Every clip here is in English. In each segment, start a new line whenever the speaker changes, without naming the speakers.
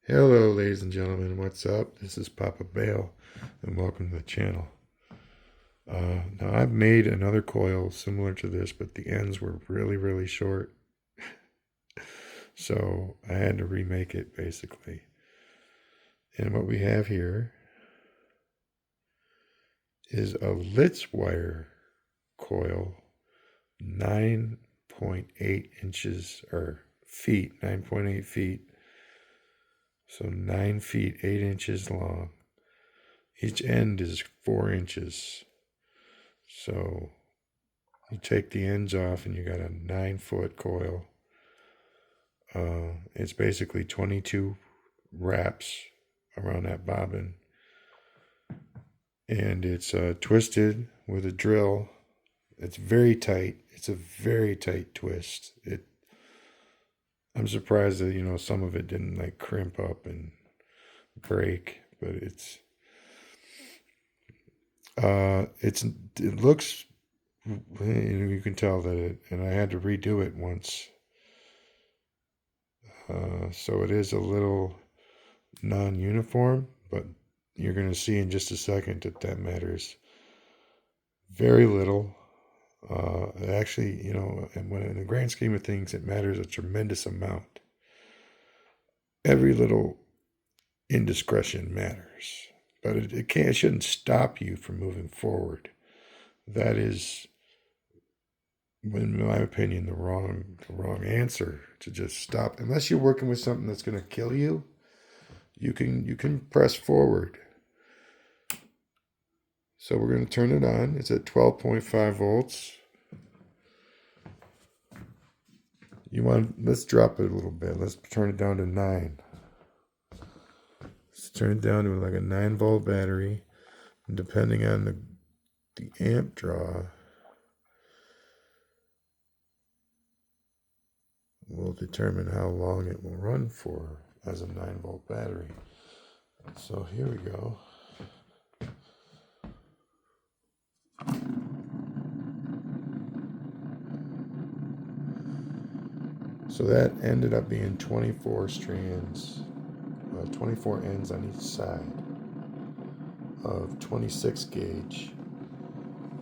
Hello, ladies and gentlemen. What's up? This is Papa Bale, and welcome to the channel. Now, I've made another coil similar to this, but the ends were really, really short. So I had to remake it, basically. And what we have here is a Litz wire coil, 9.8 inches, or feet, 9.8 feet. So 9 feet, 8 inches long. Each end is 4 inches. So you take the ends off and you got a 9-foot coil. It's basically 22 wraps around that bobbin. And it's twisted with a drill. It's very tight. It's a very tight twist. I'm surprised that some of it didn't like crimp up and break, but it looks, you can tell that and I had to redo it once. So it is a little non-uniform, but you're going to see in just a second that matters very little. Actually, in the grand scheme of things, it matters a tremendous amount. Every little indiscretion matters, but it shouldn't stop you from moving forward. That is, in my opinion, the wrong answer, to just stop. Unless you're working with something that's going to kill you, you can press forward. So we're going to turn it on. It's at 12.5 volts. Let's drop it a little bit. Let's turn it down to 9. Let's turn it down to like a 9-volt battery. And depending on the amp draw, will determine how long it will run for as a 9-volt battery. So here we go. So that ended up being 24 strands, 24 ends on each side of 26 gauge.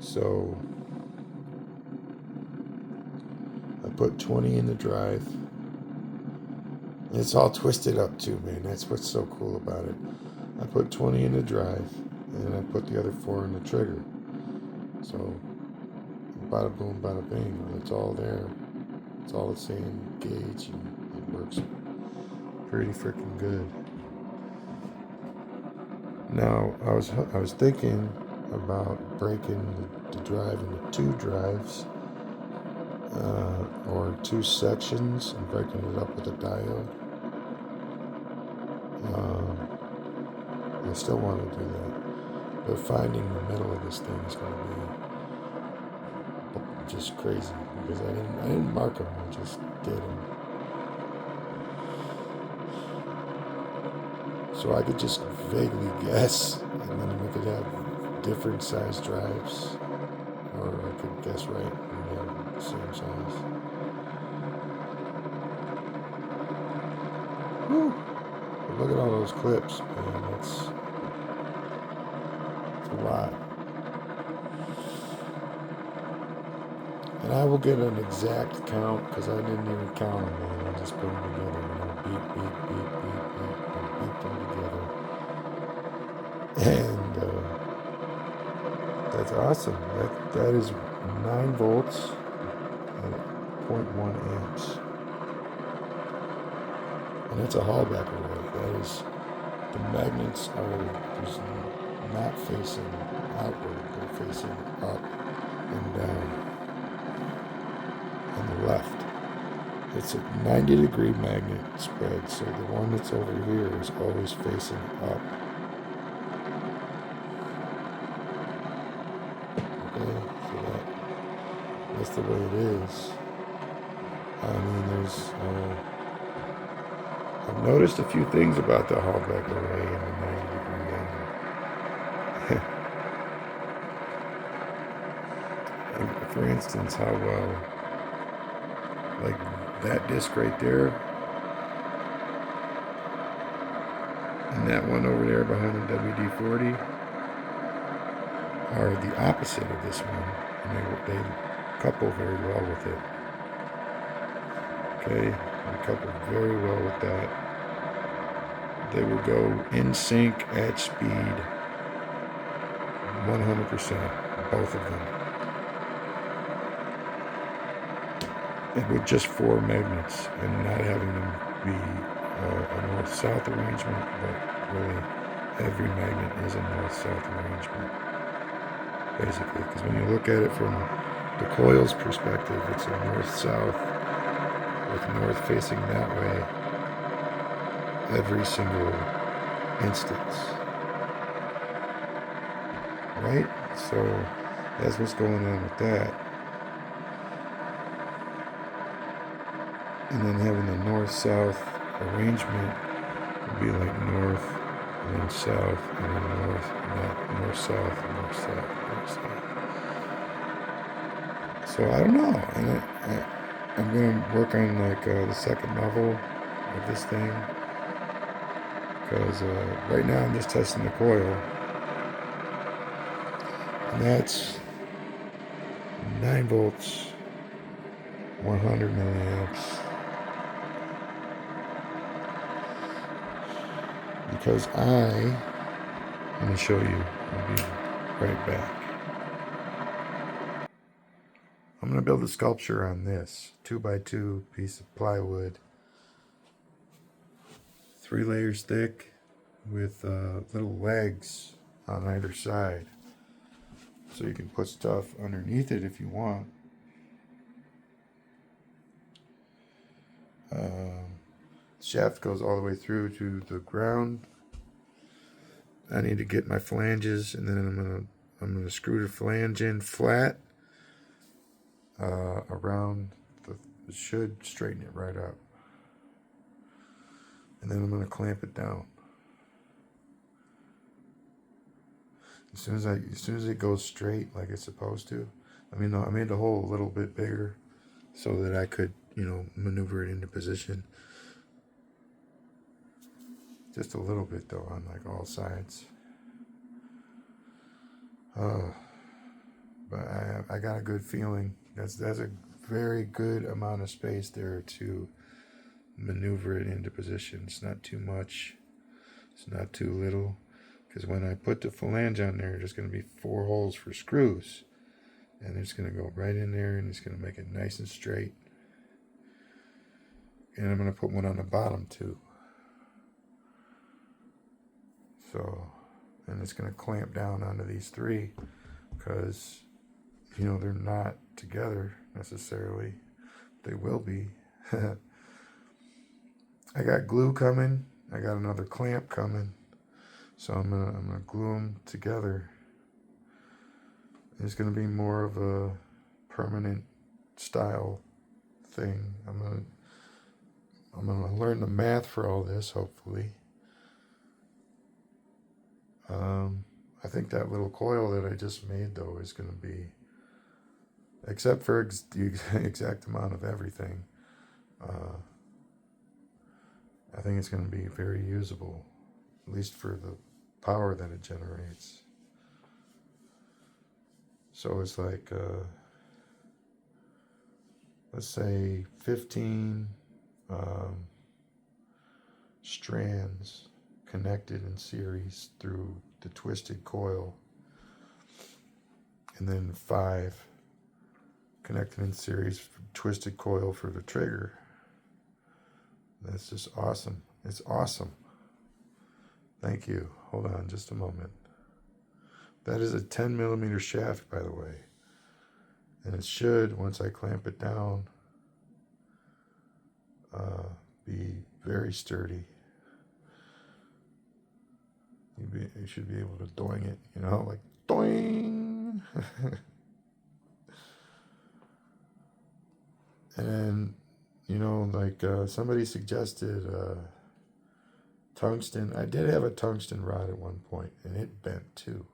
So I put 20 in the drive. It's all twisted up too, man. That's what's so cool about it. I put 20 in the drive, and I put the other 4 in the trigger. So, bada boom, bada bing. It's all there. It's all the same gauge, and it works pretty freaking good. Now, I was thinking about breaking the drive into 2 drives, or 2 sections, and breaking it up with a diode. I still want to do that, but finding the middle of this thing is going to be just crazy, because I didn't mark them. I just did them. So I could just vaguely guess, and then we could have different size drives, or I could guess right and have the same size. Whew. But look at all those clips, man. It's a lot. And I will get an exact count, because I didn't even count them, man. I just put them together, beat, beat, beat, beat, beat, and beat them together. And that's awesome. That is 9 volts and 0.1 amps. And it's a hallback array. That is, the magnets are just not facing outward. They're facing up and down on the left. It's a 90-degree magnet spread, so the one that's over here is always facing up. Okay, so that's the way it is. I mean, I've noticed a few things about the hallback array and the 90-degree angle. For instance, how like that disc right there, and that one over there behind the WD-40 are the opposite of this one, and they couple very well with it. Okay, they couple very well with that. They will go in sync at speed 100%, both of them. And with just 4 magnets and not having them be a north-south arrangement, but really every magnet is a north-south arrangement, basically. Because when you look at it from the coil's perspective, it's a north-south with north facing that way every single instance. Right? So that's what's going on with that. And then having the north-south arrangement would be like north, and then south, and then north, and then north-south, north-south, north-south. So I don't know. And I'm going to work on like the second level of this thing. Because right now I'm just testing the coil. And that's 9 volts, 100 milliamps. Because I'm going to show you. I'll be right back. I'm going to build a sculpture on this 2x2 piece of plywood, 3 layers thick, with little legs on either side, so you can put stuff underneath it if you want. Shaft goes all the way through to the ground. I need to get my flanges, and then I'm gonna screw the flange in flat around it should straighten it right up, and then I'm gonna clamp it down. As soon as it goes straight like it's supposed to, I made the hole a little bit bigger so that I could, maneuver it into position. Just a little bit though, on like all sides. But I got a good feeling. That's a very good amount of space there to maneuver it into position. It's not too much. It's not too little. Because when I put the flange on there, there's going to be 4 holes for screws. And it's going to go right in there, and it's going to make it nice and straight. And I'm going to put one on the bottom too. So, and it's going to clamp down onto these 3 because, they're not together necessarily. They will be. I got glue coming. I got another clamp coming. So I'm gonna glue them together. It's gonna be more of a permanent style thing. I'm gonna learn the math for all this, hopefully. I think that little coil that I just made though is gonna be, except for the exact amount of everything, I think it's gonna be very usable, at least for the power that it generates. So it's like, let's say 15 strands connected in series through the twisted coil, and then 5 connected in series twisted coil for the trigger. That's just awesome. It's awesome. Thank you. Hold on just a moment. That is a 10 millimeter shaft, by the way. And it should, once I clamp it down, be very sturdy. You should be able to doing it, like doing. And, somebody suggested tungsten. I did have a tungsten rod at one point, and it bent too.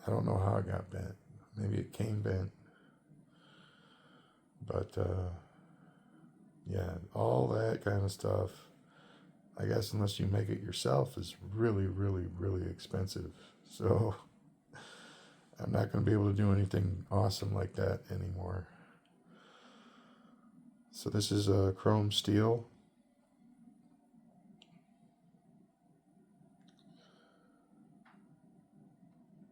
I don't know how it got bent. Maybe it came bent. But, yeah, all that kind of stuff. I guess unless you make it yourself, is really, really, really expensive. So I'm not going to be able to do anything awesome like that anymore. So this is a chrome steel.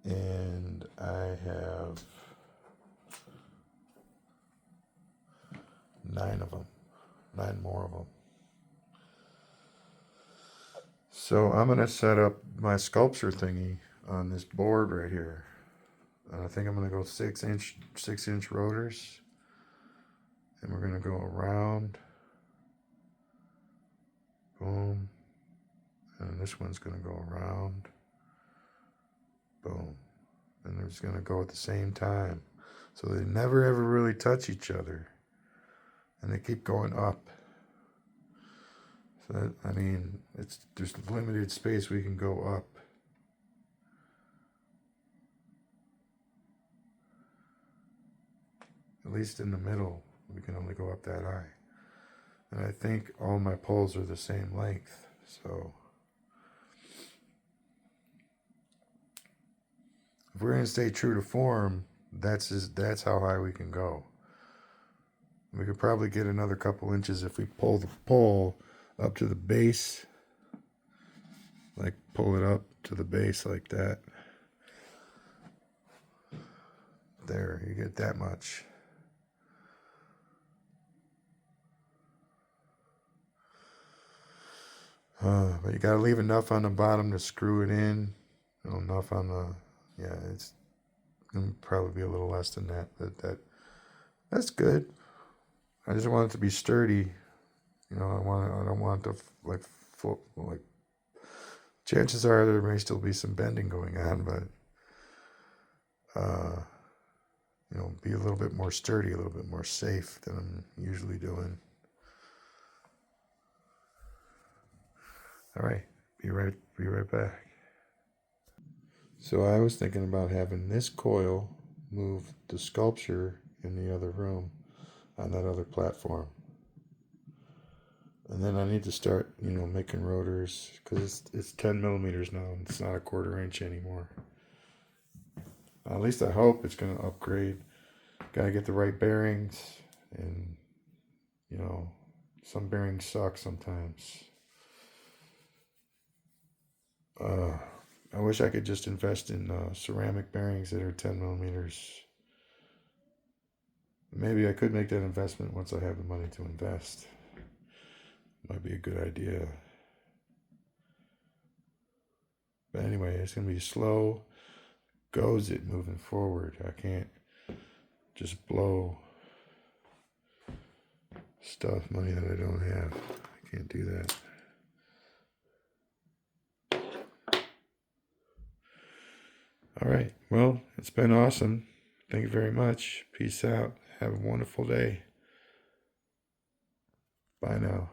And I have 9 of them, 9 more of them. So I'm going to set up my sculpture thingy on this board right here. I think I'm going to go 6-inch rotors, and we're going to go around, boom, and this one's going to go around, boom, and they're just going to go at the same time. So they never ever really touch each other, and they keep going up. So that, I mean, there's limited space we can go up. At least in the middle, we can only go up that high. And I think all my poles are the same length, so if we're going to stay true to form, that's how high we can go. We could probably get another couple inches if we pull the pole up to the base, like pull it up to the base like that. There, you get that much. But you got to leave enough on the bottom to screw it in. Enough on the, yeah, it's going to probably be a little less than that, but that's good. I just want it to be sturdy. I don't want to like. Chances are there may still be some bending going on, but be a little bit more sturdy, a little bit more safe than I'm usually doing. All right, be right back. So I was thinking about having this coil move the sculpture in the other room on that other platform. And then I need to start, making rotors, because it's 10 millimeters now, and it's not a 1/4 inch anymore. At least I hope it's going to upgrade. Got to get the right bearings, and, some bearings suck sometimes. I wish I could just invest in ceramic bearings that are 10 millimeters. Maybe I could make that investment once I have the money to invest. Might be a good idea. But anyway, it's going to be slow. Goes it moving forward. I can't just blow money that I don't have. I can't do that. All right. Well, it's been awesome. Thank you very much. Peace out. Have a wonderful day. Bye now.